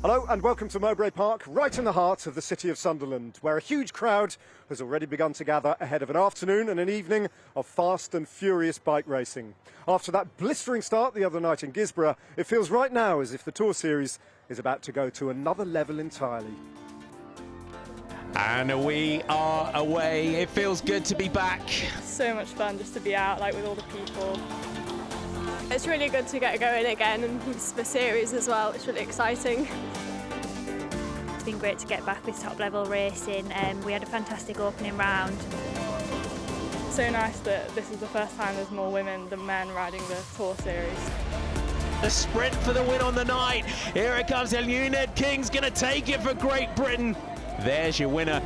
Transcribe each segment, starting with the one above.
Hello and welcome to Mowbray Park, right in the heart of the city of Sunderland, where a huge crowd has already begun to gather ahead of an afternoon and an evening of fast and furious bike racing. After that blistering start the other night in Gisborough, it feels right now as if the Tour Series is about to go to another level entirely. And we are away. It feels good to be back. So much fun just to be out with all the people. It's really good to get going again, and the series as well. It's really exciting. It's been great to get back with top level racing. We had a fantastic opening round. So nice that this is the first time there's more women than men riding the Tour Series. The sprint for the win on the night. Here it comes. Eluned King's going to take it for Great Britain. There's your winner.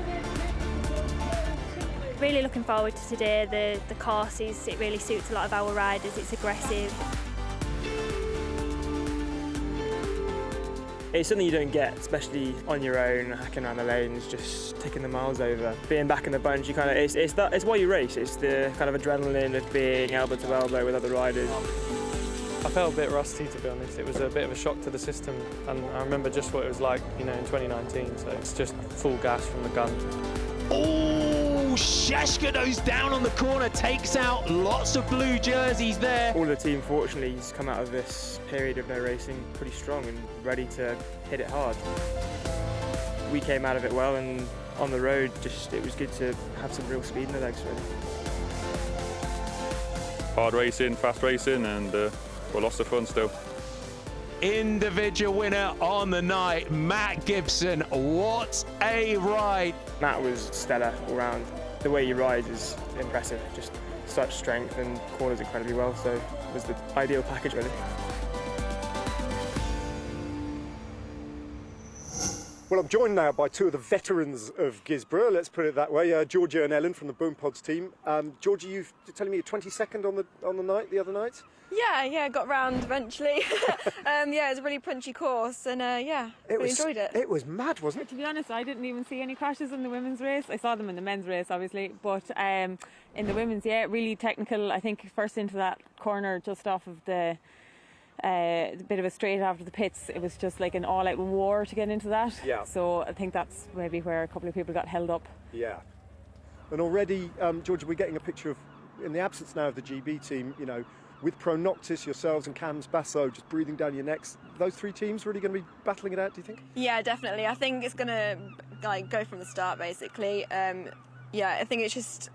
Really looking forward to today. The courses, it really suits a lot of our riders. It's aggressive. It's something you don't get, especially on your own, hacking around the lanes, just taking the miles over. Being back in the bunch, it's why you race. It's the kind of adrenaline of being elbow to elbow with other riders. I felt a bit rusty, to be honest. It was a bit of a shock to the system, and I remember just what it was like, in 2019. So it's just full gas from the gun. Oh, Sheshka goes down on the corner, takes out lots of blue jerseys there. All of the team, fortunately, has come out of this period of no racing pretty strong and ready to hit it hard. We came out of it well, and on the road, it was good to have some real speed in the legs, really. Hard racing, fast racing, and lots of fun still. Individual winner on the night, Matt Gibson. What a ride. Matt was stellar all round. The way he rides is impressive, just such strength and corners incredibly well, so it was the ideal package, really. Well, I'm joined now by two of the veterans of Gisborough, let's put it that way, Georgia and Ellen from the Boom Pods team. Georgia, you're telling me you're 22nd on the night, the other night? Yeah, got round eventually. It was a really punchy course, and really enjoyed it. It was mad, wasn't it? To be honest, I didn't even see any crashes in the women's race. I saw them in the men's race, obviously, but in the women's, really technical. I think first into that corner just off of the bit of a straight after the pits, it was just like an all-out war to get into that. Yeah. So I think that's maybe where a couple of people got held up. Yeah. And already, Georgia, we're getting a picture of, in the absence now of the GB team, with Pro Noctis, yourselves and Cam's Basso just breathing down your necks. Those three teams really going to be battling it out, do you think? Yeah, definitely. I think it's going to go from the start, basically. I think it's just,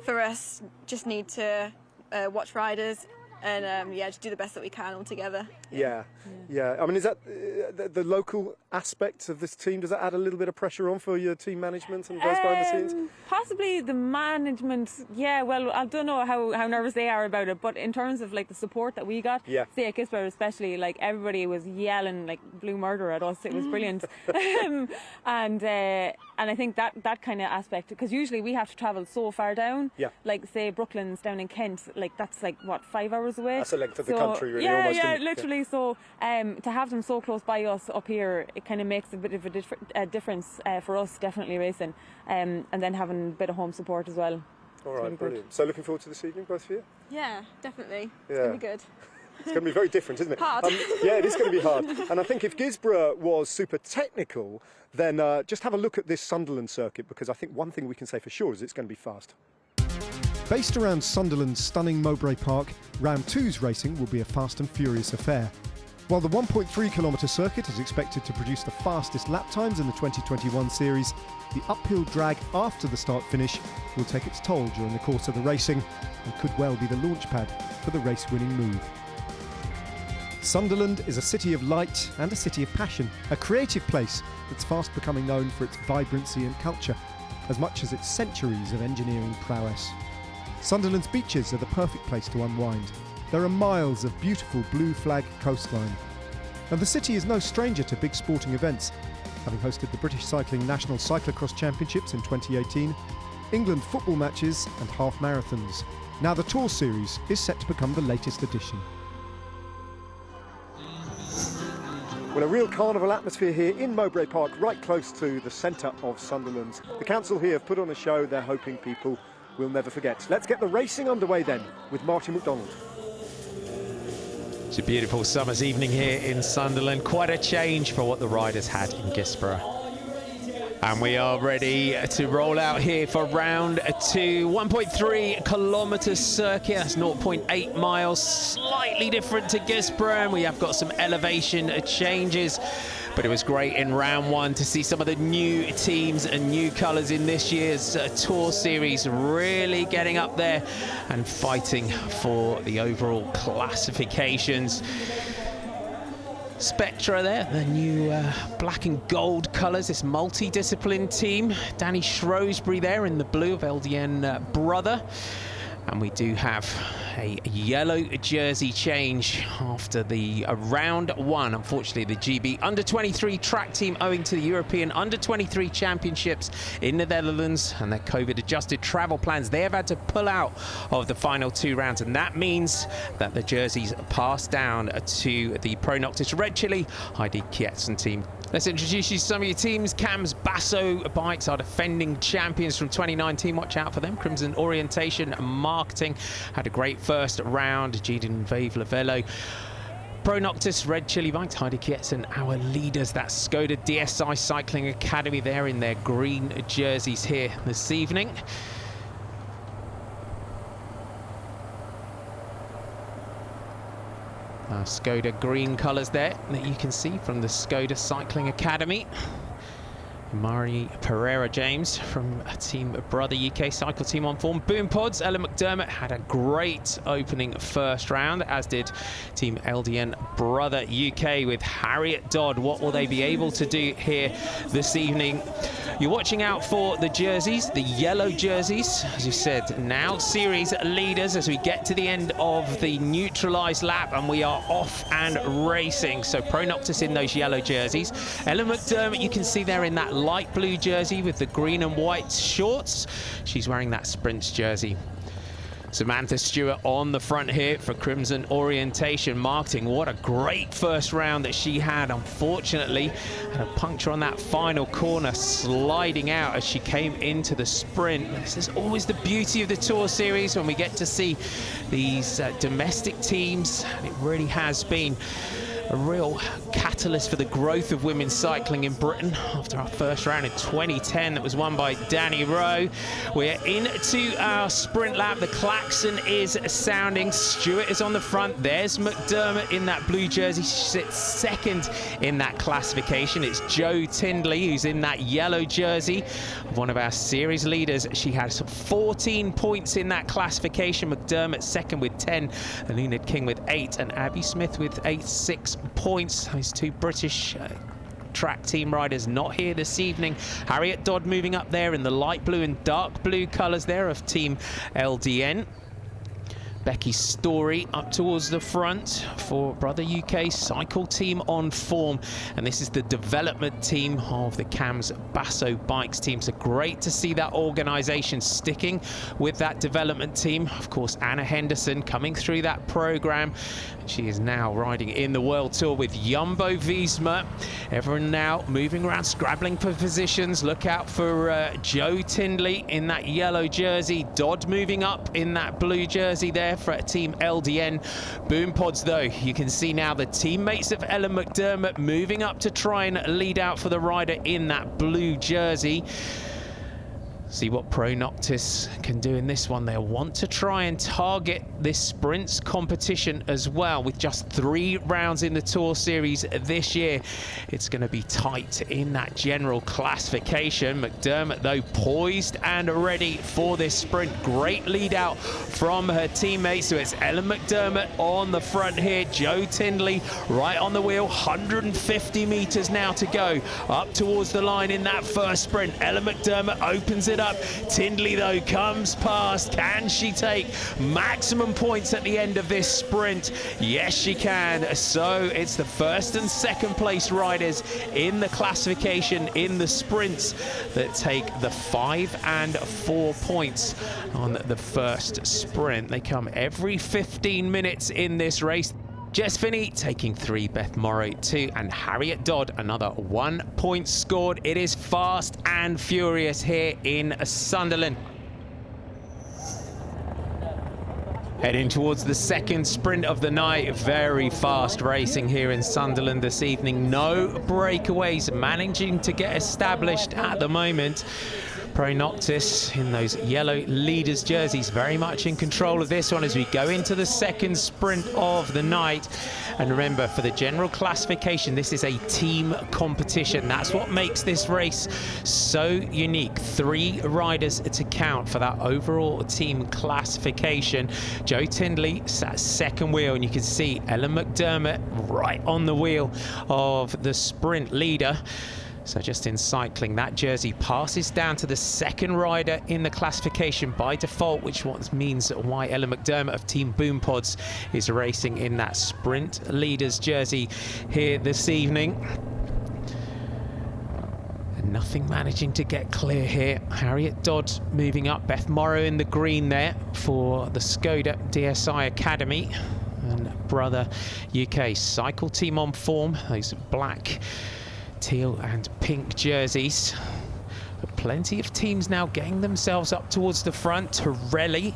for us, just need to watch riders and just do the best that we can all together. Yeah. I mean, is that the local aspect of this team? Does that add a little bit of pressure on for your team management and those behind the scenes? Possibly the management. Yeah, well, I don't know how nervous they are about it, but in terms of the support that we got, say at Gisborough especially, everybody was yelling like blue murder at us. It was brilliant. And I think that kind of aspect, because usually we have to travel so far down. Yeah. Like say Brooklands down in Kent, that's 5 hours away. That's the length of the country, really. Yeah, almost, literally. So to have them so close by us up here, it kind of makes a bit of a difference for us, definitely racing, and then having a bit of home support as well. All right, really brilliant. So looking forward to this evening, both of you? Yeah, definitely. It's going to be good. It's going to be very different, isn't it? Hard. It is going to be hard. And I think if Gisborough was super technical, then just have a look at this Sunderland circuit, because I think one thing we can say for sure is it's going to be fast. Based around Sunderland's stunning Mowbray Park, Round 2's racing will be a fast and furious affair. While the 1.3 kilometre circuit is expected to produce the fastest lap times in the 2021 series, the uphill drag after the start-finish will take its toll during the course of the racing and could well be the launchpad for the race-winning move. Sunderland is a city of light and a city of passion, a creative place that's fast becoming known for its vibrancy and culture, as much as its centuries of engineering prowess. Sunderland's beaches are the perfect place to unwind. There are miles of beautiful blue flag coastline. And the city is no stranger to big sporting events, having hosted the British Cycling National Cyclocross Championships in 2018, England football matches and half marathons. Now the Tour Series is set to become the latest edition. Well, a real carnival atmosphere here in Mowbray Park, right close to the centre of Sunderland. The council here have put on a show they're hoping people will never forget. Let's get the racing underway then with Martin McDonald. It's a beautiful summer's evening here in Sunderland. Quite a change for what the riders had in Guisborough. And we are ready to roll out here for round 2. 1.3 kilometre circuit, that's 0.8 miles, slightly different to Guisborough, and we have got some elevation changes. But it was great in round 1 to see some of the new teams and new colours in this year's Tour Series really getting up there and fighting for the overall classifications. Spectra there, the new black and gold colours, this multi-discipline team. Danny Shrewsbury there in the blue of LDN Brother. And we do have a yellow jersey change after the round 1. Unfortunately, the GB Under-23 track team, owing to the European Under-23 Championships in the Netherlands and their COVID-adjusted travel plans, they have had to pull out of the final 2 rounds. And that means that the jerseys pass down to the Pro Noctis Red Chili Heidi Kietzen team. Let's introduce you to some of your teams. Cam's Basso Bikes are defending champions from 2019. Watch out for them. Crimson Orientation Marketing had a great first round. Jiden Vave Lavello. Pro Noctis Red Chili Bikes, Heidi Kietzen, our leaders. That's Skoda DSI Cycling Academy there in their green jerseys here this evening. Skoda green colours there that you can see from the Skoda Cycling Academy. Mari Pereira James from Team Brother UK Cycle Team on form. Boom Pods, Ella McDermott had a great opening first round, as did Team LDN Brother UK with Harriet Dodd. What will they be able to do here this evening? You're watching out for the jerseys, the yellow jerseys, as you said, now series leaders as we get to the end of the neutralised lap and we are off and racing. So Pro Noctis in those yellow jerseys. Ella McDermott, you can see there in that light blue jersey with the green and white shorts. She's wearing that Sprints jersey. Samantha Stewart on the front here for Crimson Orientation Marketing. What a great first round that she had. Unfortunately, had a puncture on that final corner, sliding out as she came into the sprint. This is always the beauty of the Tour Series when we get to see these domestic teams, and it really has been a real catalyst for the growth of women's cycling in Britain after our first round in 2010 that was won by Danny Rowe. We're into our sprint lap. The klaxon is sounding. Stewart is on the front. There's McDermott in that blue jersey. She sits second in that classification. It's Jo Tindley who's in that yellow jersey, one of our series leaders. She has 14 points in that classification. McDermott second with 10, Alina King with 8, and Abby Smith with 6 points. Those two British track team riders not here this evening. Harriet Dodd moving up there in the light blue and dark blue colours there of Team LDN. Becky Story up towards the front for Brother UK Cycle Team on form. And this is the development team of the Cam's Basso Bikes team. So great to see that organisation sticking with that development team. Of course, Anna Henderson coming through that programme. She is now riding in the World Tour with Jumbo Visma. Everyone now moving around, scrabbling for positions. Look out for Jo Tindley in that yellow jersey. Dodd moving up in that blue jersey there for Team LDN. Boom Pods, though, you can see now the teammates of Ella McDermott moving up to try and lead out for the rider in that blue jersey. See what Pro Noctis can do in this one. They'll want to try and target this sprints competition as well. With just 3 rounds in the Tour Series this year, it's going to be tight in that general classification. McDermott, though, poised and ready for this sprint. Great lead out from her teammates. So it's Ellen McDermott on the front here. Jo Tindley right on the wheel. 150 metres now to go up towards the line in that first sprint. Ella McDermott opens it up. Tindley, though, comes past. Can she take maximum points at the end of this sprint? Yes, she can. So it's the first and second place riders in the classification in the sprints that take the 5 and 4 points on the first sprint. They come every 15 minutes in this race. Jess Finney taking 3, Beth Morrow 2, and Harriet Dodd another 1 point scored. It is fast and furious here in Sunderland. Heading towards the second sprint of the night. Very fast racing here in Sunderland this evening. No breakaways managing to get established at the moment. Pro Noctis in those yellow leaders jerseys very much in control of this one as we go into the second sprint of the night. And remember, for the general classification, this is a team competition. That's what makes this race so unique. 3 riders to count for that overall team classification. Joe Tindley sat second wheel, and you can see Ellen McDermott right on the wheel of the sprint leader. So just in cycling, that jersey passes down to the second rider in the classification by default, which means why Ellen McDermott of Team Boom Pods is racing in that sprint leaders jersey here this evening. And nothing managing to get clear here. Harriet Dodd moving up, Beth Morrow in the green there for the Skoda DSI Academy. And Brother UK Cycle Team on form, those black, teal and pink jerseys. But plenty of teams now getting themselves up towards the front. Torelli,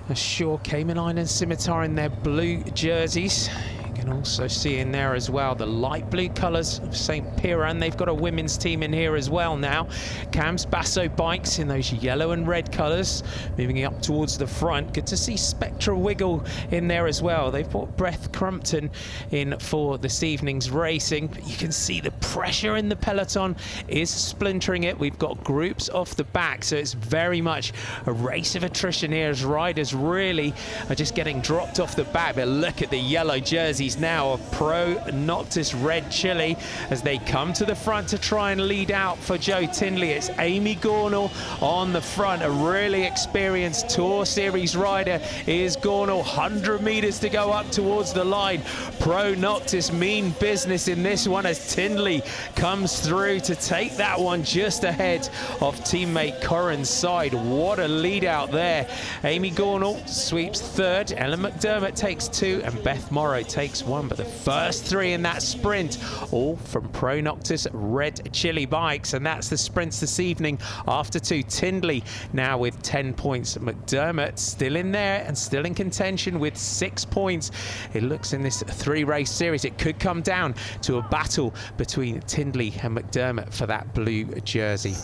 Assure, Cayman Island Scimitar in their blue jerseys. You can also see in there as well the light blue colours of St. Piran. They've got a women's team in here as well now. Cam's Basso bikes in those yellow and red colours, moving up towards the front. Good to see Spectra Wiggle in there as well. They've brought Beth Crumpton in for this evening's racing. But you can see the pressure in the peloton is splintering it. We've got groups off the back, so it's very much a race of attrition here as riders really are just getting dropped off the back. But look at the yellow jerseys now of Pro Noctis Red Chili as they come to the front to try and lead out for Joe Tindley. It's Amy Gornall on the front, a really experienced Tour Series rider is Gornall. 100 meters to go up towards the line. Pro Noctis mean business in this one as Tindley comes through to take that one just ahead of teammate Corin's side. What a lead out there. Amy Gornall sweeps third, Ellen McDermott takes 2, and Beth Morrow takes 1. But the first 3 in that sprint, all from Pro Noctis Red Chili bikes, and that's the sprints this evening after 2. Tindley now with 10 points. McDermott still in there and still in contention with 6 points. It looks in this 3-race series it could come down to a battle between Tindley and McDermott for that blue jersey.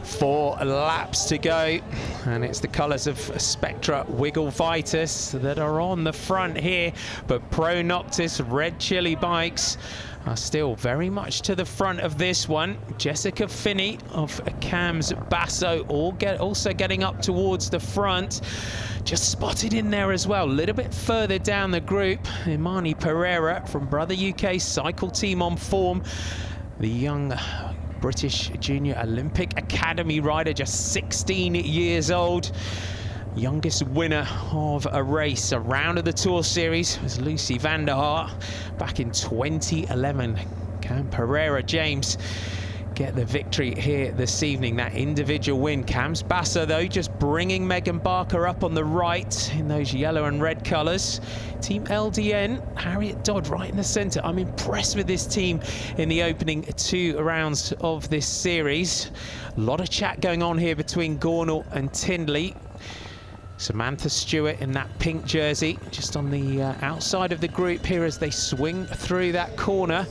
4 laps to go, and it's the colours of Spectra Wiggle Vitus that are on the front here, but Pro Noctis Red Chili bikes are still very much to the front of this one. Jessica Finney of Cam's Basso also getting up towards the front. Just spotted in there as well, a little bit further down the group, Imani Pereira from Brother UK Cycle Team on form. The young British Junior Olympic Academy rider, just 16 years old. Youngest winner of a race, a round of the Tour Series, was Lucy van der Haar back in 2011. Can Pereira James get the victory here this evening? That individual win. Cam's Basso, though, just bringing Megan Barker up on the right in those yellow and red colours. Team LDN, Harriet Dodd right in the centre. I'm impressed with this team in the opening 2 rounds of this series. A lot of chat going on here between Gornall and Tindley. Samantha Stewart in that pink jersey, just on the outside of the group here as they swing through that corner.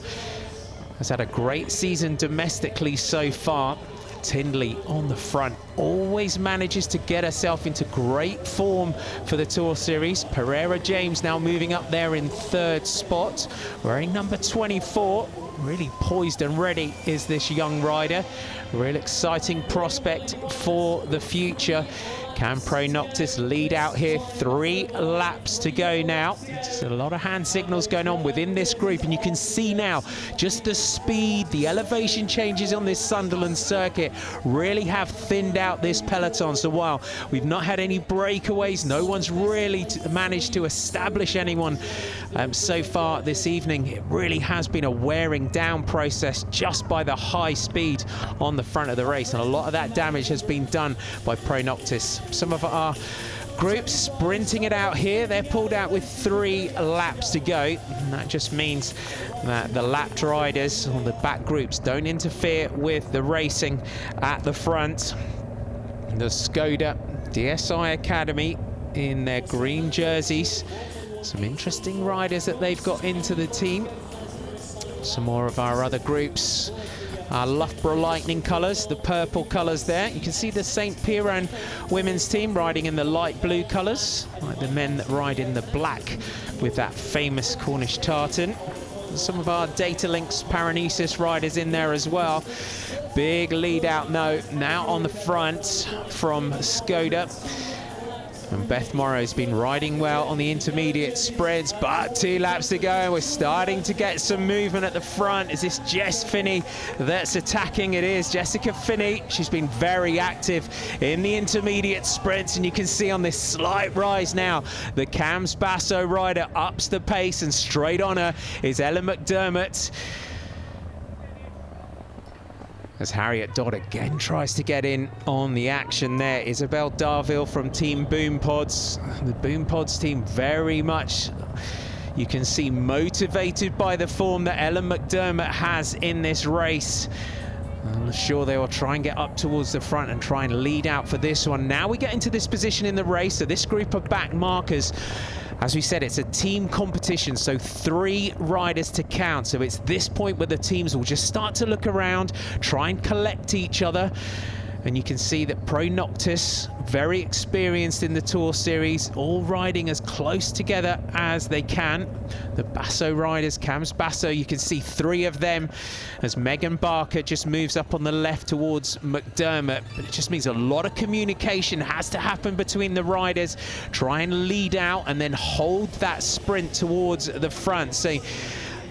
Has had a great season domestically so far. Tindley on the front always manages to get herself into great form for the Tour Series. Pereira James now moving up there in 3rd spot, wearing number 24. Really poised and ready is this young rider. Real exciting prospect for the future. Can Pro Noctis lead out here? 3 laps to go now. There's a lot of hand signals going on within this group, and you can see now just the speed, the elevation changes on this Sunderland circuit really have thinned out this peloton. So while we've not had any breakaways, no one's really managed to establish anyone so far this evening. It really has been a wearing down process just by the high speed on the front of the race, and a lot of that damage has been done by Pro Noctis. Some of our groups sprinting it out here. They're pulled out with 3 laps to go, and that just means that the lapped riders or the back groups don't interfere with the racing at the front. The Skoda DSI Academy in their green jerseys. Some interesting riders that they've got into the team. Some more of our other groups. Our Loughborough Lightning colours, the purple colours there. You can see the St Piran women's team riding in the light blue colours, like the men that ride in the black with that famous Cornish tartan. Some of our Data Links Paranesis riders in there as well. Big lead out now on the front from Skoda. And Beth Morrow's been riding well on the intermediate spreads, but 2 laps to go, and we're starting to get some movement at the front. Is this Jess Finney that's attacking? It is Jessica Finney. She's been very active in the intermediate sprints, and you can see on this slight rise now, the Cams Basso rider ups the pace, and straight on her is Ellen McDermott. As Harriet Dodd again tries to get in on the action there. Isabel Darville from Team Boom Pods. The Boom Pods team very much, you can see, motivated by the form that Ellen McDermott has in this race. I'm sure they will try and get up towards the front and try and lead out for this one. Now we get into this position in the race, so this group of back markers, as we said, it's a team competition, so 3 riders to count. So it's this point where the teams will just start to look around, try and collect each other. And you can see that Pro Noctis, very experienced in the Tour Series, all riding as close together as they can. The Basso riders, Cams Basso, you can see 3 of them as Megan Barker just moves up on the left towards McDermott. But it just means a lot of communication has to happen between the riders. Try and lead out and then hold that sprint towards the front. So,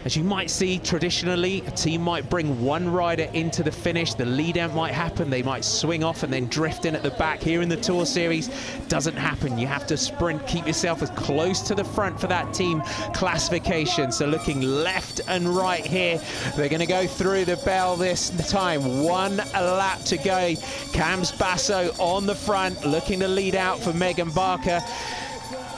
as you might see, traditionally, a team might bring 1 rider into the finish. The lead out might happen. They might swing off and then drift in at the back. Here in the Tour Series, doesn't happen. You have to sprint, keep yourself as close to the front for that team classification. So looking left and right here. They're going to go through the bell this time. 1 lap to go. Cams Basso on the front, looking to lead out for Megan Barker.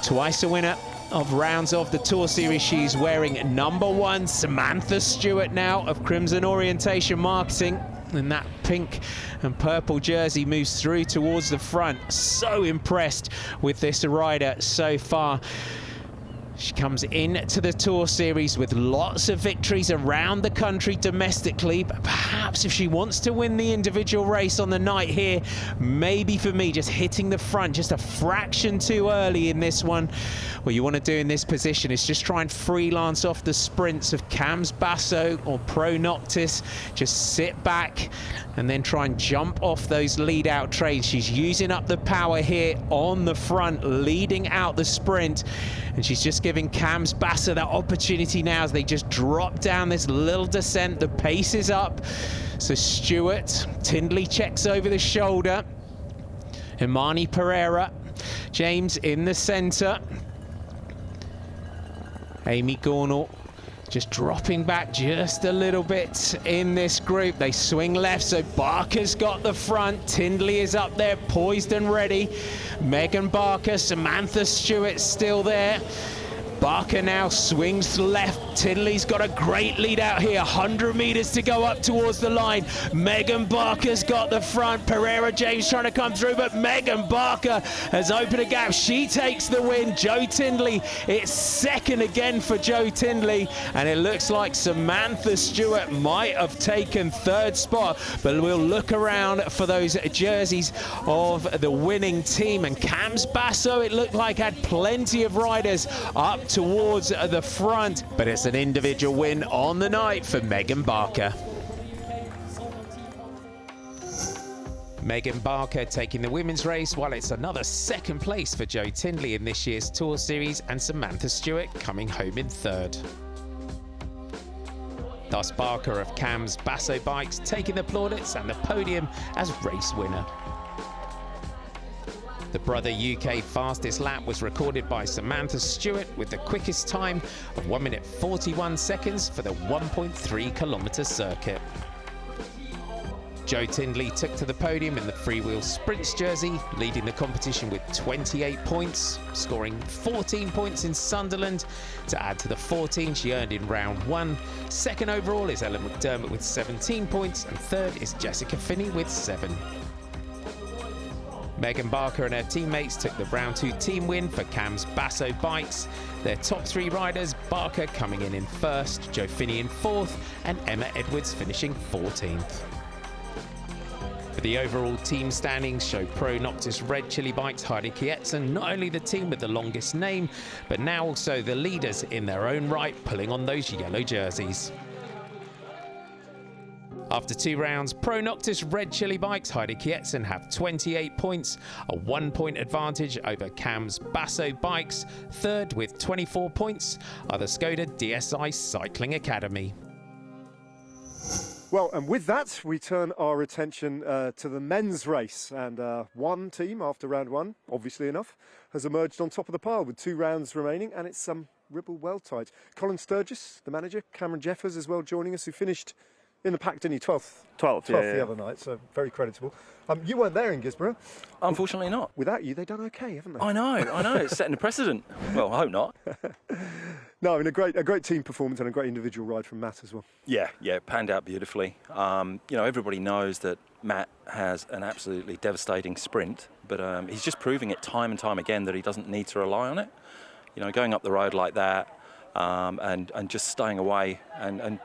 Twice a winner of rounds of the Tour Series. She's wearing number 1. Samantha Stewart now of Crimson Orientation Marketing, and that pink and purple jersey moves through towards the front. So impressed with this rider so far. She comes into the Tour Series with lots of victories around the country domestically, but perhaps if she wants to win the individual race on the night here, maybe for me, just hitting the front just a fraction too early in this one. What you want to do in this position is just try and freelance off the sprints of Cams Basso or Pro Noctis. Just sit back and then try and jump off those lead out trains. She's using up the power here on the front, leading out the sprint, and she's just giving Cams Basso that opportunity now as they just drop down this little descent. The pace is up. So Stewart, Tindley checks over the shoulder. Imani Pereira, James in the centre. Amy Gornall just dropping back just a little bit in this group. They swing left, so Barker's got the front. Tindley is up there, poised and ready. Megan Barker, Samantha Stewart still there. Barker now swings left. Tindley's got a great lead out here. 100 metres to go up towards the line. Megan Barker's got the front. Pereira James trying to come through, but Megan Barker has opened a gap. She takes the win. Joe Tindley, it's second again for Joe Tindley. And it looks like Samantha Stewart might have taken 3rd spot, but we'll look around for those jerseys of the winning team. And Cams Basso, it looked like, had plenty of riders up towards the front, but it's an individual win on the night for Megan Barker. Megan Barker taking the women's race, while it's another 2nd place for Joe Tindley in this year's Tour Series, and Samantha Stewart coming home in 3rd. Thus Barker of Cams Basso Bikes taking the plaudits and the podium as race winner. The Brother UK fastest lap was recorded by Samantha Stewart with the quickest time of 1 minute 41 seconds for the 1.3 kilometre circuit. Joe Tindley took to the podium in the freewheel sprints jersey, leading the competition with 28 points, scoring 14 points in Sunderland to add to the 14 she earned in round 1. Second overall is Ellen McDermott with 17 points, and third is Jessica Finney with 7. Megan Barker and her teammates took the round 2 team win for Cam's Basso bikes. Their top 3 riders, Barker coming in first, Joe Finney in 4th, and Emma Edwards finishing 14th. For the overall team standings show Pro Noctis Red Chili Bikes Heidi Kietzen not only the team with the longest name, but now also the leaders in their own right, pulling on those yellow jerseys. After 2 rounds, Pro Noctis Red Chili Bikes Heidi Kietzen have 28 points, a 1-point advantage over Cam's Basso bikes. Third with 24 points are the Skoda DSI Cycling Academy. Well, and with that, we turn our attention to the men's race. And one team, after round 1, obviously enough, has emerged on top of the pile with 2 rounds remaining, and it's Ribble well tight. Colin Sturgis, the manager, Cameron Jeffers as well joining us, who finished in the pack, didn't he? 12th the other night, so very creditable. You weren't there in Gisborough. Unfortunately not. Without you, they've done okay, haven't they? I know. It's setting a precedent. Well, I hope not. No, I mean, a great team performance and a great individual ride from Matt as well. Yeah, panned out beautifully. Everybody knows that Matt has an absolutely devastating sprint, but he's just proving it time and time again that he doesn't need to rely on it. Going up the road like that and just staying away and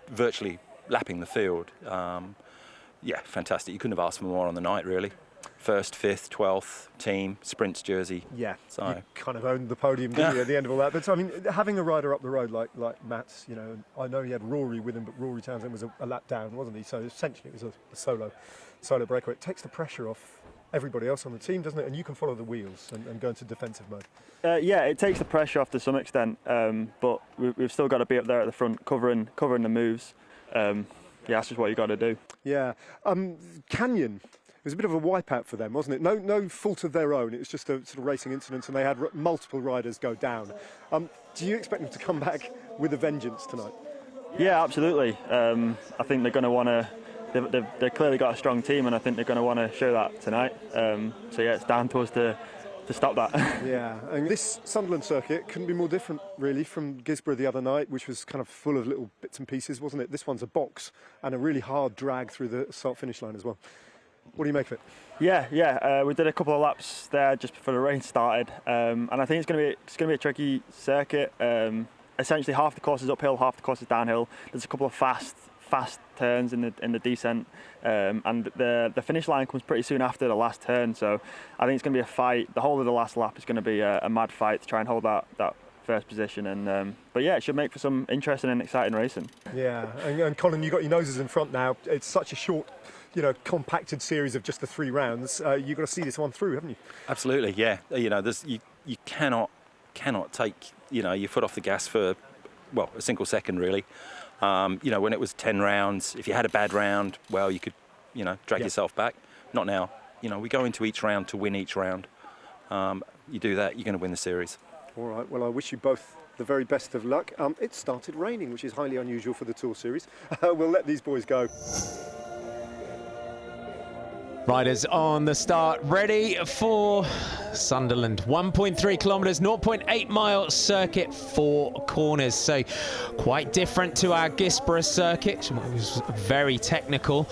virtually lapping the field. Fantastic. You couldn't have asked for more on the night, really. 1st, 5th, 12th team, sprints jersey. Yeah, so you kind of owned the podium, didn't you, at the end of all that? But I mean, having a rider up the road like Matt's, I know he had Rory with him, but Rory Townsend was a lap down, wasn't he? So essentially it was a solo breakaway. It takes the pressure off everybody else on the team, doesn't it? And you can follow the wheels and go into defensive mode. It takes the pressure off to some extent, but we've still got to be up there at the front, covering the moves. That's just what you got to do. Yeah, Canyon. It was a bit of a wipeout for them, wasn't it? No fault of their own. It was just a sort of racing incident, and they had multiple riders go down. Do you expect them to come back with a vengeance tonight? Yeah, absolutely. I think they're going to want to. They've clearly got a strong team, and I think they're going to want to show that tonight. It's down to us to stop that. Yeah, and this Sunderland circuit couldn't be more different, really, from Gisborough the other night, which was kind of full of little bits and pieces, wasn't it? This one's a box and a really hard drag through the start-finish line as well. What do you make of it? Yeah. We did a couple of laps there just before the rain started, and I think it's going to be a tricky circuit. Essentially, half the course is uphill, half the course is downhill. There's a couple of fast turns in the descent, and the finish line comes pretty soon after the last turn. So I think it's going to be a fight. The whole of the last lap is going to be a mad fight to try and hold that first position. And it should make for some interesting and exciting racing. Yeah, and Colin, you got your noses in front now. It's such a short, compacted series of just the 3 rounds. You've got to see this one through, haven't you? Absolutely, yeah. You cannot take your foot off the gas for a single second, really. When it was 10 rounds, if you had a bad round, you could drag yourself back. Not now. We go into each round to win each round. You do that, you're going to win the series. All right, well, I wish you both the very best of luck. It started raining, which is highly unusual for the Tour Series. We'll let these boys go. Riders on the start, ready for Sunderland. 1.3 kilometres, 0.8 mile circuit, 4 corners. So quite different to our Gisborough circuit, which was very technical.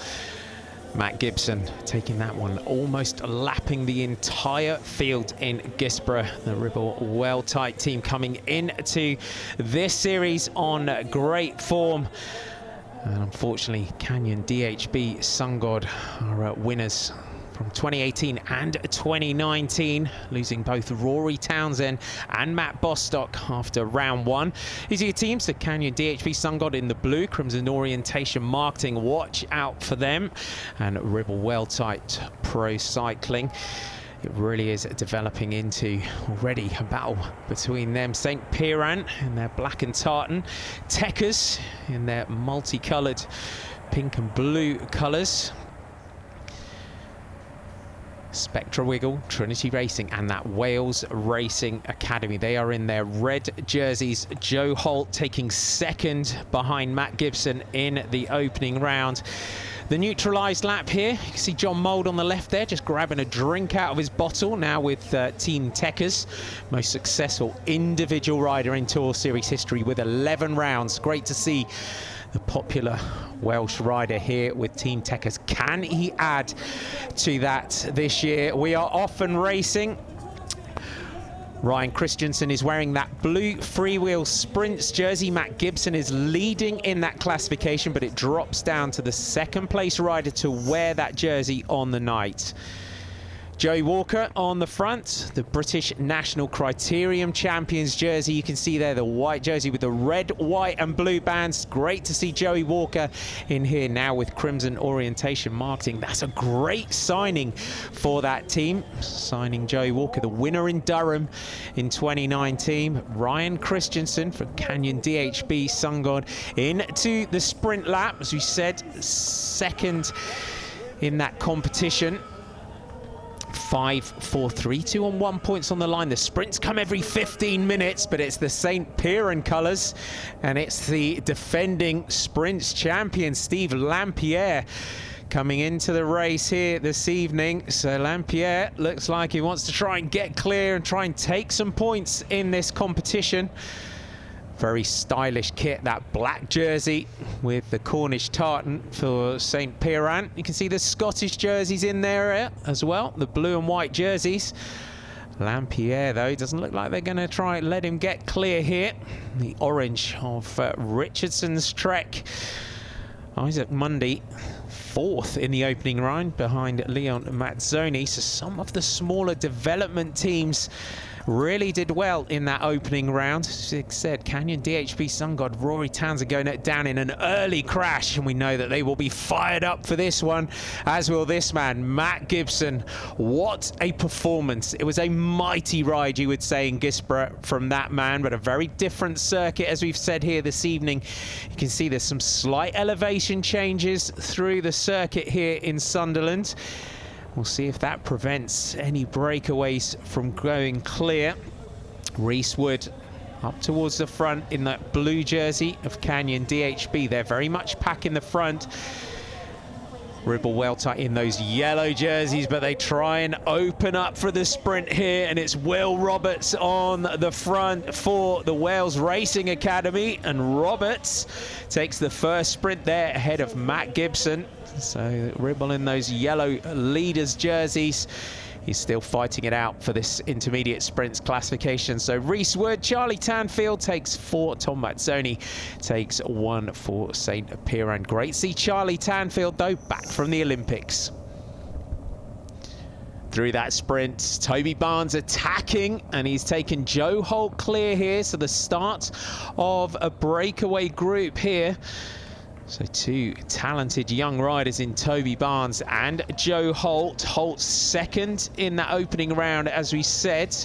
Matt Gibson taking that one, almost lapping the entire field in Gisborough. The Ribble well tight team coming into this series on great form. And unfortunately, Canyon, DHB, Sungod are winners from 2018 and 2019, losing both Rory Townsend and Matt Bostock after round 1. These are your teams, the Canyon, DHB, Sungod in the blue, Crimson Orientation Marketing, watch out for them, and Ribble well tight Pro Cycling. It really is developing into already a battle between them. St. Piran in their black and tartan, Tekkers in their multicoloured pink and blue colours. Spectra Wiggle, Trinity Racing and that Wales Racing Academy. They are in their red jerseys. Joe Holt taking second behind Matt Gibson in the opening round. The neutralised lap here, you can see John Mould on the left there, just grabbing a drink out of his bottle, now with Team Tekkers. Most successful individual rider in Tour Series history with 11 rounds. Great to see the popular Welsh rider here with Team Tekkers. Can he add to that this year? We are off and racing. Ryan Christensen is wearing that blue freewheel sprints jersey. Matt Gibson is leading in that classification, but it drops down to the second place rider to wear that jersey on the night. Joey Walker on the front, the British National Criterium Champions jersey. You can see there the white jersey with the red, white and blue bands. Great to see Joey Walker in here now with Crimson Orientation Marketing. That's a great signing for that team. Signing Joey Walker, the winner in Durham in 2019. Ryan Christensen from Canyon DHB Sungod into the sprint lap, as we said, second in that competition. 5, 4, 3, 2 and 1 points on the line. The sprints come every 15 minutes, but it's the St. Piran colours, and it's the defending sprints champion, Steve Lampierre, coming into the race here this evening. So Lampierre looks like he wants to try and get clear and try and take some points in this competition. Very stylish kit, that black jersey with the Cornish tartan for St. Piran. You can see the Scottish jerseys in there as well, the blue and white jerseys. Lampierre, though, doesn't look like they're going to try and let him get clear here. The orange of Richardson's Trek. Isaac Mundy, fourth in the opening round behind Leon Mazzoni. So some of the smaller development teams really did well in that opening round. As I said, Canyon DHB Sungod, Rory Townsend going down in an early crash, and we know that they will be fired up for this one, as will this man, Matt Gibson. What a performance. It was a mighty ride, you would say, in Gisborough from that man, but a very different circuit, as we've said here this evening. You can see there's some slight elevation changes through the circuit here in Sunderland. We'll see if that prevents any breakaways from going clear. Reese Wood up towards the front in that blue jersey of Canyon DHB. They're very much packing the front. Ribble Welter in those yellow jerseys, but they try and open up for the sprint here, and it's Will Roberts on the front for the Wales Racing Academy, and Roberts takes the first sprint there ahead of Matt Gibson. So Ribble in those yellow leaders jerseys. He's still fighting it out for this intermediate sprints classification. So Reese Wood, Charlie Tanfield takes 4. Tom Mazzoni takes 1 for St. Piran. Great to see Charlie Tanfield, though, back from the Olympics. Through that sprint, Toby Barnes attacking, and he's taken Joe Holt clear here. So the start of a breakaway group here. So 2 talented young riders in Toby Barnes and Joe Holt. Holt's second in that opening round, as we said.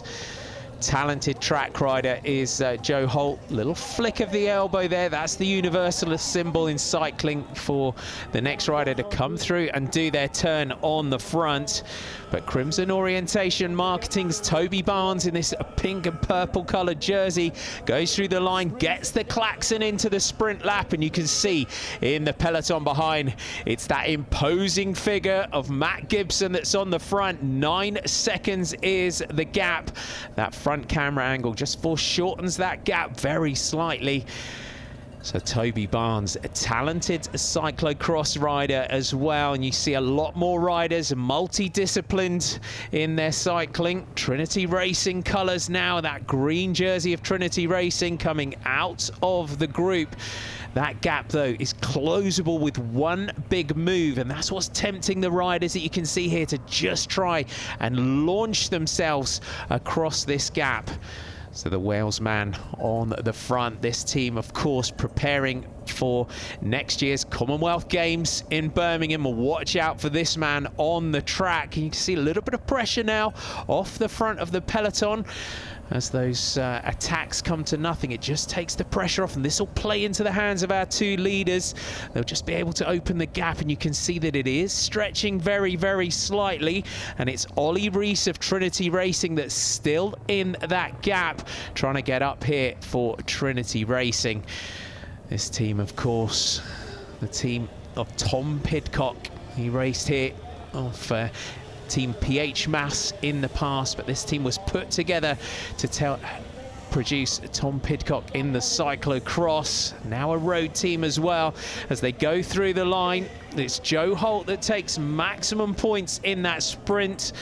Talented track rider is Joe Holt. Little flick of the elbow there. That's the universalist symbol in cycling for the next rider to come through and do their turn on the front. But Crimson Orientation Marketing's Toby Barnes in this pink and purple coloured jersey goes through the line, gets the klaxon into the sprint lap, and you can see in the peloton behind, it's that imposing figure of Matt Gibson that's on the front. 9 seconds is the gap. That front camera angle just foreshortens that gap very slightly. So Toby Barnes, a talented cyclocross rider as well, and you see a lot more riders multi-disciplined in their cycling. Trinity Racing colours now, that green jersey of Trinity Racing coming out of the group. That gap, though, is closable with one big move, and that's what's tempting the riders that you can see here to just try and launch themselves across this gap. So the Wales man on the front. This team, of course, preparing for next year's Commonwealth Games in Birmingham. Watch out for this man on the track. You can see a little bit of pressure now off the front of the peloton. As those attacks come to nothing, it just takes the pressure off, and this will play into the hands of our 2 leaders. They'll just be able to open the gap, and you can see that it is stretching very, very slightly, and it's Ollie Reese of Trinity Racing that's still in that gap, trying to get up here for Trinity Racing. This team, of course, the team of Tom Pidcock. He raced here off Team PH Mass in the past, but this team was put together to produce Tom Pidcock in the cyclocross. Now a road team as well as they go through the line. It's Joe Holt that takes maximum points in that sprint.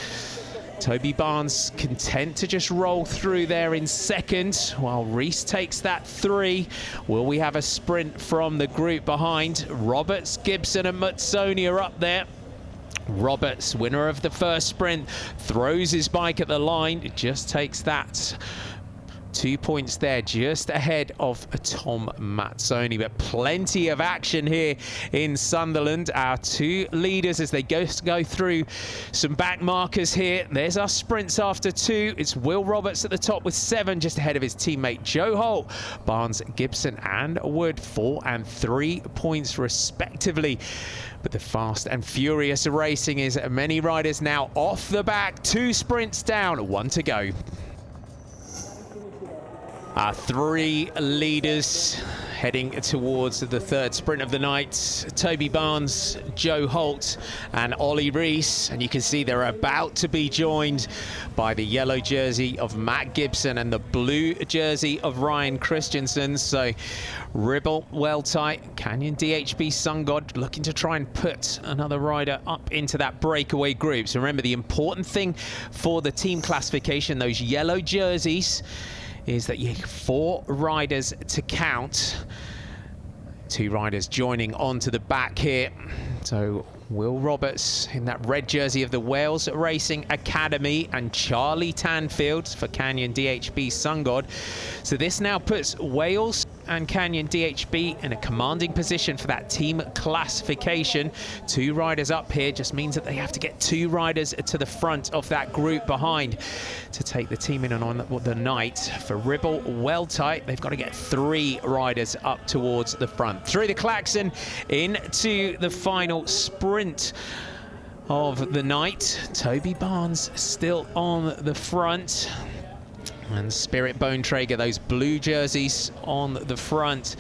Toby Barnes content to just roll through there in second, while Reese takes that 3. Will we have a sprint from the group behind? Roberts, Gibson and Mazzoni are up there. Roberts, winner of the first sprint, throws his bike at the line. It just takes that 2 points there, just ahead of Tom Mazzoni. But plenty of action here in Sunderland. Our 2 leaders as they go through some back markers here. There's our sprints after 2. It's Will Roberts at the top with 7, just ahead of his teammate Joe Holt. Barnes, Gibson and Wood 4 and 3 points respectively. But the fast and furious racing is many riders now off the back. 2 sprints down, 1 to go. Our 3 leaders heading towards the third sprint of the night. Toby Barnes, Joe Holt and Ollie Reese. And you can see they're about to be joined by the yellow jersey of Matt Gibson and the blue jersey of Ryan Christensen. So Ribble well tight. Canyon DHB Sun God looking to try and put another rider up into that breakaway group. So remember, the important thing for the team classification, those yellow jerseys, is that you have 4 riders to count. 2 riders joining onto the back here. So Will Roberts in that red jersey of the Wales Racing Academy and Charlie Tanfield for Canyon DHB Sun God. So this now puts Wales and Canyon DHB in a commanding position for that team classification. 2 riders up here just means that they have to get 2 riders to the front of that group behind to take the team in and on the night. For Ribble, well tight, they've got to get 3 riders up towards the front. Through the klaxon into the final sprint of the night. Toby Barnes still on the front. And Spirit Bontrager, those blue jerseys on the front.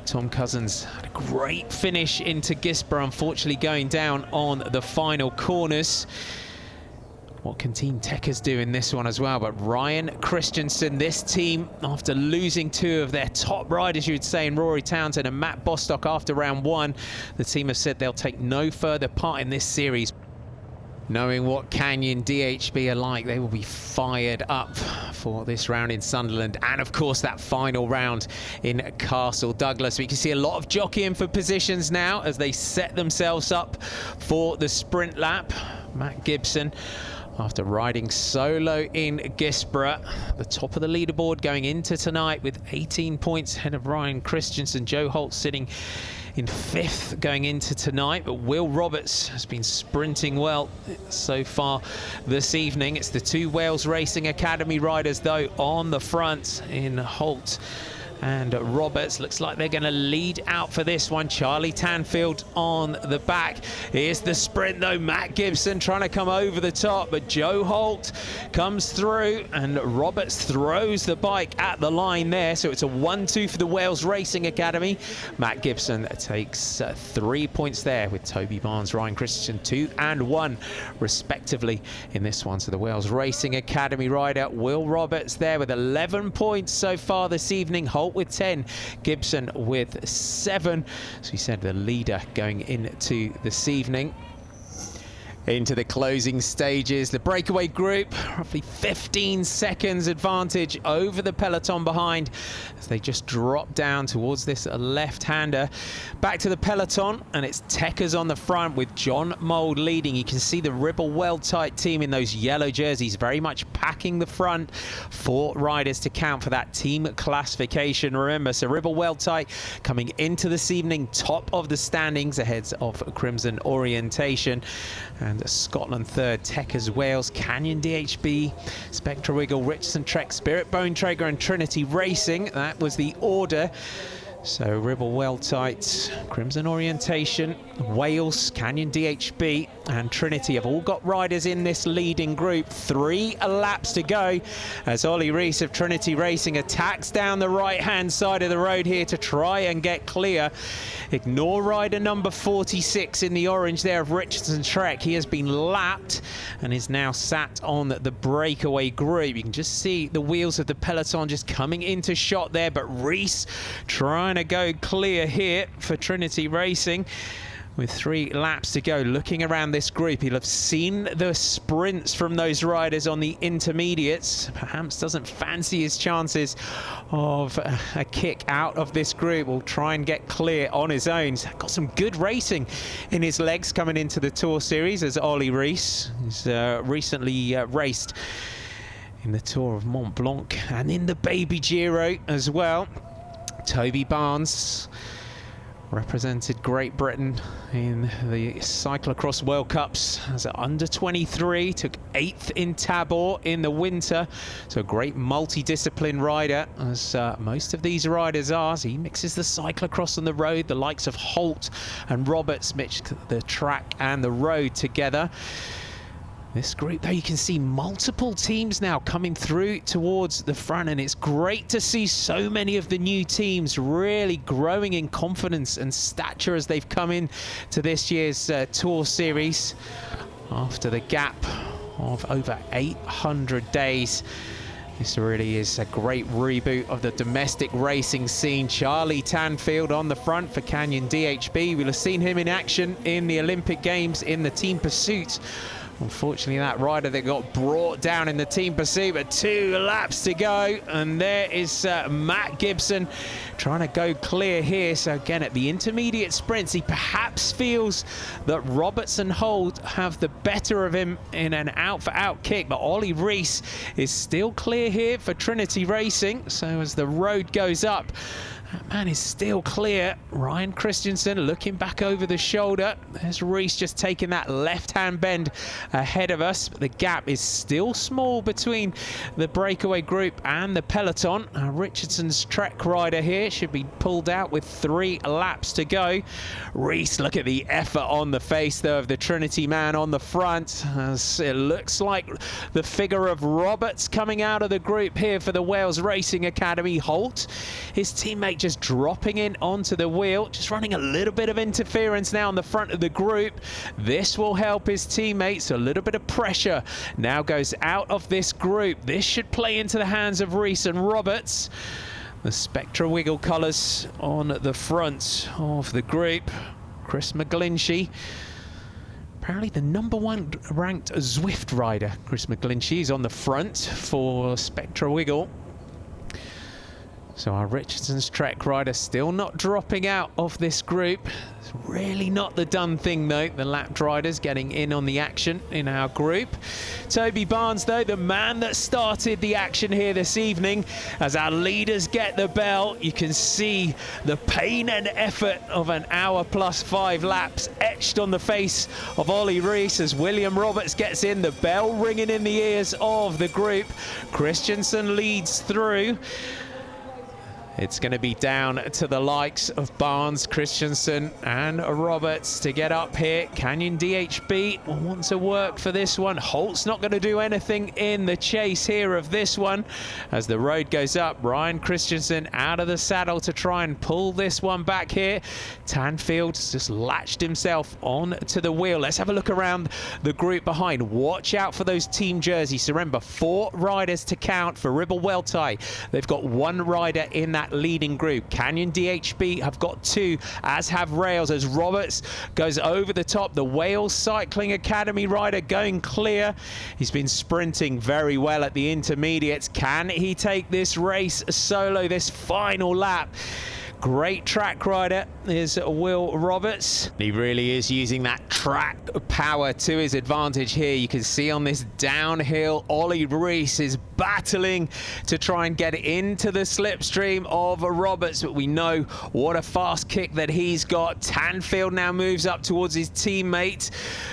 Tom Cousins had a great finish into Gisborough, unfortunately going down on the final corners. What can Team Tekkers do in this one as well? But Ryan Christensen, this team, after losing 2 of their top riders, you would say, in Rory Townsend and Matt Bostock after round 1, the team have said they'll take no further part in this series. Knowing what Canyon DHB are like, they will be fired up for this round in Sunderland and of course that final round in Castle Douglas. We can see a lot of jockeying for positions now as they set themselves up for the sprint lap. Matt Gibson, after riding solo in Gisborough, the top of the leaderboard going into tonight with 18 points ahead of Ryan Christensen. Joe Holt sitting in 5th going into tonight, but Will Roberts has been sprinting well so far this evening. It's the 2 Wales Racing Academy riders though on the front in Holt and Roberts. Looks like they're going to lead out for this one. Charlie Tanfield on the back. Here's the sprint though. Matt Gibson trying to come over the top, but Joe Holt comes through and Roberts throws the bike at the line there. So it's a 1-2 for the Wales Racing Academy. Matt Gibson takes 3 points there with Toby Barnes, Ryan Christensen 2 and 1 respectively in this one. So the Wales Racing Academy rider Will Roberts there with 11 points so far this evening. Holt with 10, Gibson with 7. As we said, the leader going into this evening. Into the closing stages, the breakaway group roughly 15 seconds advantage over the peloton behind as they just drop down towards this left-hander. Back to the peloton, and it's Tekkers on the front with John Mould leading. You can see the Ribble well-tight team in those yellow jerseys very much packing the front. 4 riders to count for that team classification, remember. So Ribble well-tight coming into this evening top of the standings ahead of Crimson Orientation. And Scotland 3rd, Tekkers Wales, Canyon DHB, Spectra Wiggle, Richardson Trek, Spirit Bontrager and Trinity Racing. That was the order. So Ribble well tight, Crimson Orientation, Wales, Canyon DHB and Trinity have all got riders in this leading group. 3 laps to go as Ollie Rees of Trinity Racing attacks down the right-hand side of the road here to try and get clear. Ignore rider number 46 in the orange there of Richardson Trek. He has been lapped and is now sat on the breakaway group. You can just see the wheels of the peloton just coming into shot there, but Rees trying to go clear here for Trinity Racing. With 3 laps to go, looking around this group, he'll have seen the sprints from those riders on the intermediates. Perhaps doesn't fancy his chances of a kick out of this group. Will try and get clear on his own. He's got some good racing in his legs coming into the Tour Series as Ollie Rees. He's recently raced in the Tour of Mont Blanc and in the Baby Giro as well. Toby Barnes represented Great Britain in the cyclocross World Cups as an under 23, took 8th in Tabor in the winter. So a great multi-discipline rider, as most of these riders are. So he mixes the cyclocross on the road, the likes of Holt and Roberts mix the track and the road together. This group, though, you can see multiple teams now coming through towards the front, and it's great to see so many of the new teams really growing in confidence and stature as they've come in to this year's Tour Series after the gap of over 800 days. This really is a great reboot of the domestic racing scene. Charlie Tanfield on the front for Canyon DHB. We'll have seen him in action in the Olympic Games in the team pursuit. Unfortunately, that rider that got brought down in the team pursuit, but 2 laps to go. And there is Matt Gibson trying to go clear here. So again, at the intermediate sprints, he perhaps feels that Roberts and Holt have the better of him in an out-for-out kick. But Ollie Rees is still clear here for Trinity Racing. So as the road goes up, that man is still clear. Ryan Christensen looking back over the shoulder. There's Rees just taking that left-hand bend ahead of us. But the gap is still small between the breakaway group and the peloton. Richardson's Trek rider here should be pulled out with 3 laps to go. Rees, look at the effort on the face, though, of the Trinity man on the front. As it looks like the figure of Roberts coming out of the group here for the Wales Racing Academy. Holt, his teammate, just dropping in onto the wheel, just running a little bit of interference now on the front of the group. This will help his teammates. A little bit of pressure now goes out of this group. This should play into the hands of Rees and Roberts. The Spectra Wiggle colours on the front of the group. Chris McGlinchey, apparently the #1 ranked Zwift rider. Chris McGlinchey is on the front for Spectra Wiggle. So our Richardson's Trek rider still not dropping out of this group. It's really not the done thing, though. The lapped riders getting in on the action in our group. Toby Barnes, though, the man that started the action here this evening. As our leaders get the bell, you can see the pain and effort of an hour plus 5 laps etched on the face of Ollie Rees as William Roberts gets in, the bell ringing in the ears of the group. Christensen leads through. It's going to be down to the likes of Barnes, Christensen and Roberts to get up here. Canyon DHB will want to work for this one. Holt's not going to do anything in the chase here of this one. As the road goes up, Ryan Christensen out of the saddle to try and pull this one back here. Tanfield's just latched himself on to the wheel. Let's have a look around the group behind. Watch out for those team jerseys. So remember, 4 riders to count for Ribble Weltai. They've got 1 rider in that leading group. Canyon DHB have got 2, as have Rails, as Roberts goes over the top. The Wales Cycling Academy rider going clear. He's been sprinting very well at the intermediates. Can he take this race solo, this final lap? Great track rider is Will Roberts. He really is using that track power to his advantage here. You can see on this downhill, Ollie Rees is battling to try and get into the slipstream of Roberts, but we know what a fast kick that he's got. Tanfield now moves up towards his teammate.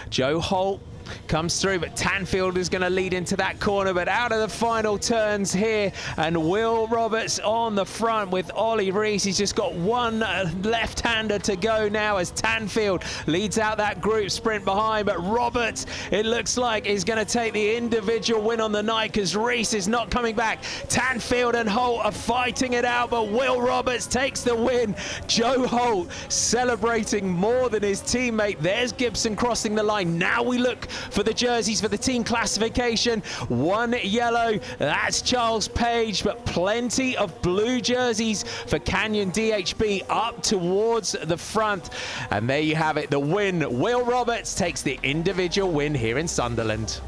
Joe Holt Comes through, but Tanfield is going to lead into that corner, but out of the final turns here, and Will Roberts on the front with Ollie Reese. He's just got one left-hander to go now as Tanfield leads out that group sprint behind, but Roberts, it looks like, is going to take the individual win on the night because Reese is not coming back. Tanfield and Holt are fighting it out, but Will Roberts takes the win. Joe Holt celebrating more than his teammate. There's Gibson crossing the line. Now we look for the jerseys for the team classification. One yellow, that's Charles Page, but plenty of blue jerseys for Canyon DHB up towards the front. And there you have it, the win. Will Roberts takes the individual win here in Sunderland.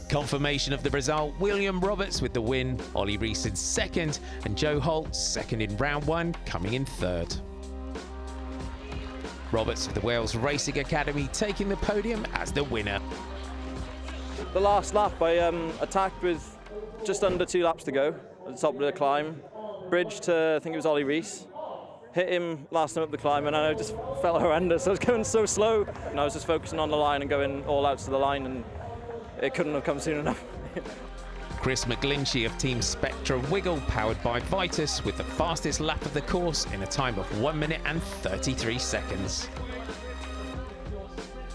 Confirmation of the result, William Roberts with the win, Ollie Reese in second, and Joe Holt second in round one, coming in third. Roberts of the Wales Racing Academy taking the podium as the winner. The last lap I attacked with just under 2 laps to go at the top of the climb. Bridged to, I think it was Ollie Reese. Hit him last time up the climb and I just felt horrendous. I was going so slow and I was just focusing on the line and going all out to the line and it couldn't have come soon enough. Chris McGlinchey of Team Spectra Wiggle, powered by Vitus, with the fastest lap of the course in a time of 1 minute and 33 seconds.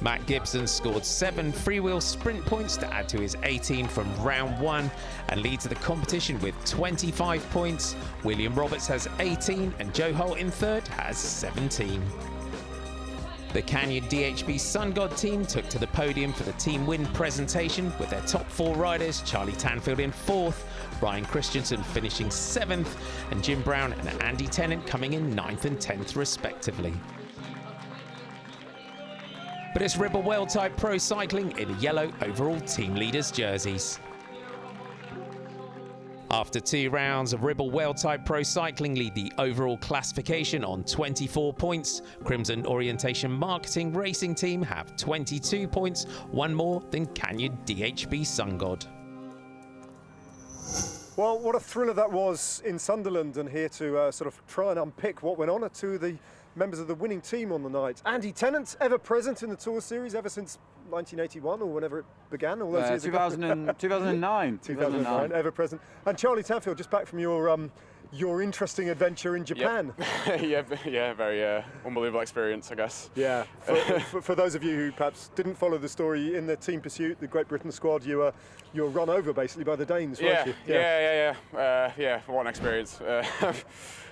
Matt Gibson scored 7 freewheel sprint points to add to his 18 from round 1 and leads the competition with 25 points. William Roberts has 18 and Joe Holt in third has 17. The Canyon DHB Sun God team took to the podium for the team win presentation with their top 4 riders, Charlie Tanfield in 4th, Ryan Christensen finishing 7th, and Jim Brown and Andy Tennant coming in 9th and 10th respectively. But it's Ribble World Type Pro Cycling in yellow overall team leaders jerseys. After 2 rounds of Ribble World Type Pro Cycling lead the overall classification on 24 points. Crimson Orientation Marketing Racing Team have 22 points, 1 more than Canyon DHB Sun God. Well, what a thriller that was in Sunderland, and here to sort of try and unpick what went on are 2 of the members of the winning team on the night. Andy Tennant, ever present in the Tour Series ever since 1981 or whenever it began, all those years 2009. 2009, ever present. And Charlie Tanfield, just back from your interesting adventure in Japan. Yep. yeah, very unbelievable experience, I guess. Yeah, for those of you who perhaps didn't follow the story, in the team pursuit, the Great Britain squad, you were run over basically by the Danes, weren't you? Yeah, what an experience.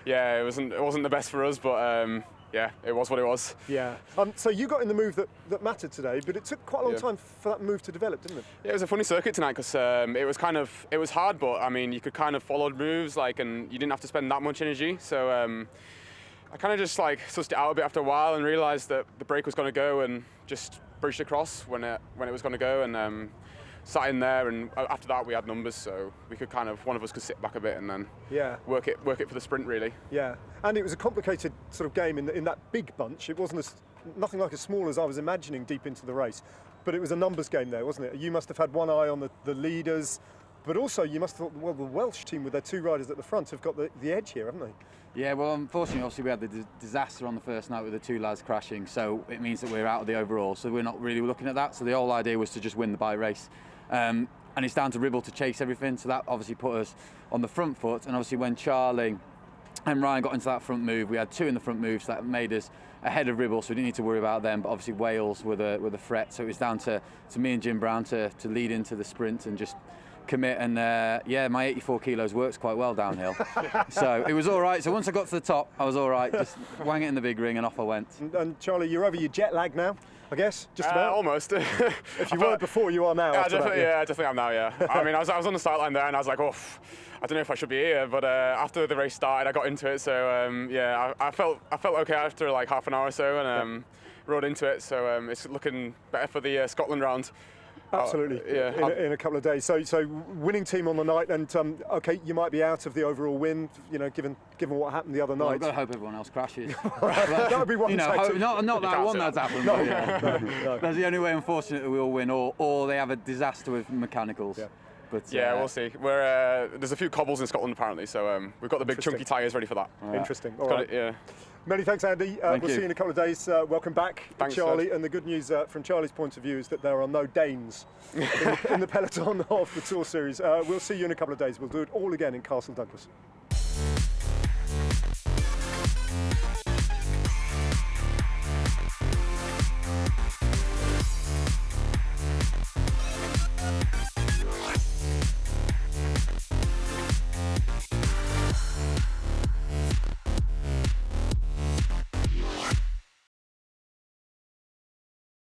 Yeah, it wasn't the best for us, but yeah, it was what it was. Yeah. So you got in the move that mattered today, but it took quite a long time for that move to develop, didn't it? Yeah, it was a funny circuit tonight because it was hard, but I mean, you could kind of follow moves, and you didn't have to spend that much energy. So I kind of just sussed it out a bit after a while and realised that the brake was going to go and just bridged across when it was going to go and sat in there. And after that, we had numbers, so we could one of us could sit back a bit and then work it for the sprint really. Yeah, and it was a complicated sort of game in that big bunch. It wasn't nothing like as small as I was imagining deep into the race, but it was a numbers game there, wasn't it? You must have had one eye on the leaders, but also you must have thought, well, the Welsh team with their 2 riders at the front have got the edge here, haven't they? Yeah, well, unfortunately, obviously we had the disaster on the first night with the 2 lads crashing, so it means that we're out of the overall, so we're not really looking at that. So the whole idea was to just win the bike race. And it's down to Ribble to chase everything, so that obviously put us on the front foot. And obviously when Charlie and Ryan got into that front move, we had 2 in the front move, so that made us ahead of Ribble, so we didn't need to worry about them. But obviously Wales were the threat, so it was down to me and Jim Brown to lead into the sprint and just commit. And yeah, my 84 kilos works quite well downhill, so it was all right. So once I got to the top, I was all right. Just wang it in the big ring, and off I went. And Charlie, you're over your jet lag now, I guess, just about. Almost. If you weren't before, you are now. Yeah, definitely I'm now. Yeah. I mean, I was on the start line there, and I was like, oh, I don't know if I should be here. But after the race started, I got into it. So yeah, I felt okay after half an hour or so, and rode into it. So it's looking better for the Scotland round. Absolutely, in a couple of days. So winning team on the night, and okay, you might be out of the overall win, given what happened the other night. Well, I've got to hope everyone else crashes. That would be one. Not that one that's happened. No. That's the only way, unfortunately, we all win, or they have a disaster with mechanicals. Yeah. But yeah, we'll see. There's a few cobbles in Scotland apparently, so we've got the big chunky tyres ready for that. Interesting. All right. Yeah. Many thanks, Andy. We'll see you in a couple of days. Welcome back, Thanks, Charlie. Fred. And the good news from Charlie's point of view is that there are no Danes in the peloton of the Tour Series. We'll see you in a couple of days. We'll do it all again in Castle Douglas.